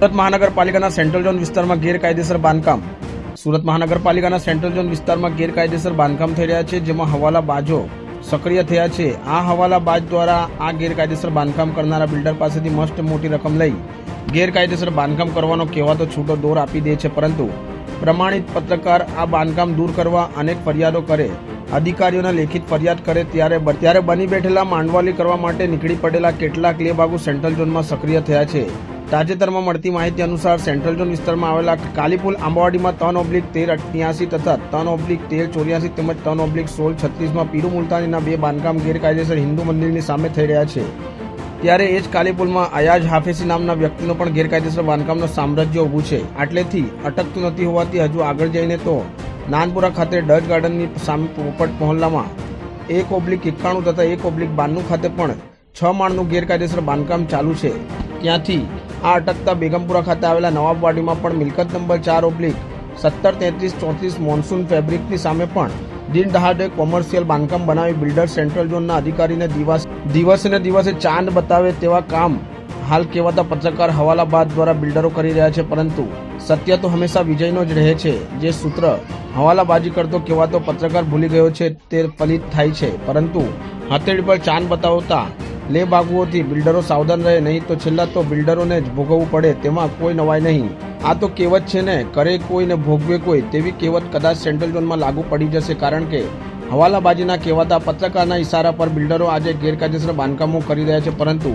સુરત મહાનગરપાલિકાના central zone વિસ્તારમાં ગેરકાયદેસર બાંધકામ. સુરત મહાનગરપાલિકાના સેન્ટ્રલ ઝોન વિસ્તારમાં ગેરકાયદેસર બાંધકામ થઈ રહ્યા છે, જેમાં હવાલા બાજો સક્રિય થયા છે. આ હવાલા બાજ દ્વારા આ ગેરકાયદેસર બાંધકામ કરનારા બિલ્ડર પાસેથી મસ્ત મોટી રકમ લઈ ગેરકાયદેસર બાંધકામ કરવાનો કહેવાતો છૂટો દોર આપી દે છે, પરંતુ પ્રમાણિત પત્રકાર આ બાંધકામ દૂર કરવા અનેક ફરિયાદો કરે, અધિકારીઓને લેખિત ફરિયાદ કરે ત્યારે બની બેઠેલા માંડવાલી કરવા માટે નીકળી પડેલા કેટલાક લેબાગુ સેન્ટ્રલ ઝોનમાં સક્રિય થયા છે. તાજેતરમાં મળતી માહિતી અનુસાર સેન્ટ્રલ ઝોન વિસ્તારમાં આવેલા કાલીપુલ આંબાવાડીમાં 3/1388 તથા 3/1384 તેમજ 3/1636 પીરુ મુલતાનીના 2 બાંધકામ ગેરકાયદેસર હિન્દુ મંદિરની સામે થઈ રહ્યા છે. ત્યારે એ જ કાલીપુલમાં અયાજ હાફેસી નામના વ્યક્તિનો પણ ગેરકાયદેસર બાંધકામનો સામ્રાજ્ય ઊભું છે. આટલેથી અટકતું નથી હોવાથી હજુ આગળ જઈને તો નાનપુરા ખાતે ડચ ગાર્ડનની સામે પોપટ મોહલ્લામાં 1/91 તથા 1/92 ખાતે પણ 6 માળનું ગેરકાયદેસર બાંધકામ ચાલુ છે. ત્યાંથી આ અટકતા બેગમપુરા ખાતે આવેલા નવાબવાડીમાં પણ મિલકત નંબર 4/1733-34 મોન્સૂન ફેબ્રિકની સામે પણ દિન દહાડે કોમર્શિયલ બાંધકામ બનાવી બિલ્ડર સેન્ટ્રલ ઝોનના અધિકારીને દિવસે દિવસે ચાંદ બતાવે તેવા કામ હાલ કહેવાતા પત્રકાર હવાલાબાદ દ્વારા બિલ્ડરો કરી રહ્યા છે. પરંતુ સત્ય તો હંમેશા વિજયનો જ રહે છે. જે સૂત્ર હવાલાબાજી કરતો કહેવાતો પત્રકાર ભૂલી ગયો છે તે ફલિત થાય છે, પરંતુ હથેળી પર ચાંદ બતાવતા લેબાગુઓથી બિલ્ડરો સાવધાન રહે, નહીં તો છેલ્લા તો બિલ્ડરોને જ ભોગવવું પડે, તેમાં કોઈ નવાઈ નહીં. આ તો કહેવત છે ને, કરે કોઈ ને ભોગવે કોઈ, તેવી કહેવત કદાચ સેન્ટ્રલ ઝોનમાં લાગુ પડી જશે, કારણ કે હવાલાબાજીના કહેવાતા પત્રકારના ઇશારા પર બિલ્ડરો આજે ગેરકાયદેસર બાંધકામો કરી રહ્યા છે. પરંતુ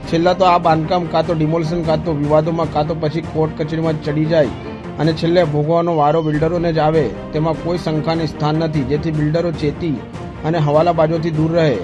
છેલ્લા તો આ બાંધકામ કાં તો ડિમોલિશન, કાં તો વિવાદોમાં, કાં તો પછી કોર્ટ કચેરીમાં ચડી જાય અને છેલ્લે ભોગવવાનો વારો બિલ્ડરોને જ આવે, તેમાં કોઈ શંકાને સ્થાન નથી. જેથી બિલ્ડરો ચેતી અને હવાલાબાજોથી દૂર રહે.